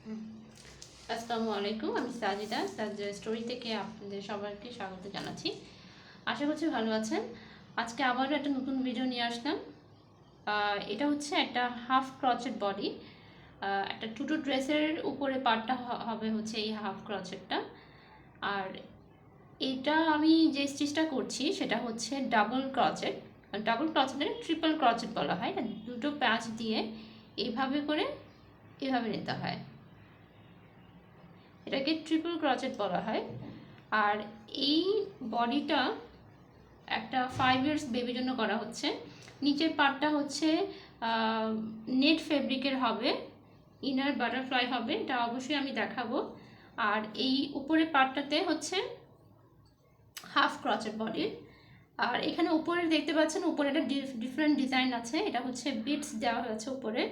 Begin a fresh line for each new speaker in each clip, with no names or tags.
আসসালামু আলাইকুম, আমি shajidasstory থেকে আপনাদের সবাইকে স্বাগত জানাচ্ছি। আশা করছি ভালো আছেন। আজকে আবারও একটা নতুন ভিডিও নিয়ে আসলাম। এটা হচ্ছে একটা হাফ ক্রচেট বডি। একটা টুটু ড্রেসের উপরে পার্টটা হবে হচ্ছে এই হাফ ক্রচেটটা। আর এটা আমি যে স্টিচটা করছি সেটা হচ্ছে ডাবল ক্রচেট ট্রিপল ক্রচেট বলা হয়। দুটো প্যাচ দিয়ে এইভাবে করে এভাবে নিতে হয়, এটাকে ট্রিপল ক্রচেট বলা হয়। আর এই বডিটা একটা 5 ইয়ার্স বেবির জন্য করা হচ্ছে। নিচের পার্টটা হচ্ছে নেট ফেব্রিকের হবে, ইনার বাটারফ্লাই হবে, এটা অবশ্যই আমি দেখাবো। আর এই উপরের পার্টটাতে হচ্ছে হাফ ক্রচেট বডির। আর এখানে উপরে দেখতে পাচ্ছেন উপরে একটা ডিফারেন্ট ডিজাইন আছে, এটা হচ্ছে বিটস দেওয়া হয়েছে উপরে।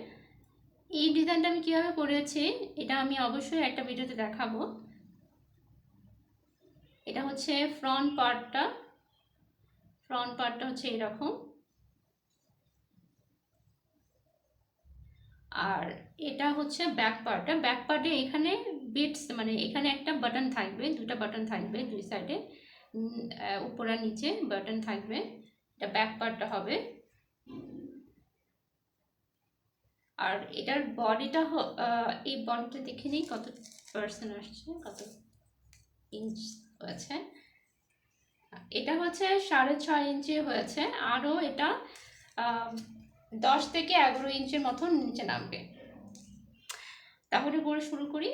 এই ডিজাইনটা আমি কীভাবে করেছি এটা আমি অবশ্যই একটা ভিডিওতে দেখাবো। এটা হচ্ছে ফ্রন্ট পার্টটা হচ্ছে এরকম। আর এটা হচ্ছে ব্যাক পার্টে এখানে বিটস মানে এখানে একটা বাটন থাকবে, দুটো বাটন থাকবে দুই সাইডে, উপর আর নিচে বাটন থাকবে। এটা ব্যাক পার্টটা হবে। আর এটার বডিটা এই বডিটা দেখে নিই কত পার্সেন্ট আসছে, কত ইঞ্চ হয়েছে। এটা হচ্ছে 6.5 ইঞ্চি হয়েছে, আরও এটা 10 থেকে 11 ইঞ্চির মতো নিচে নামবে। তাহলে করে শুরু করি।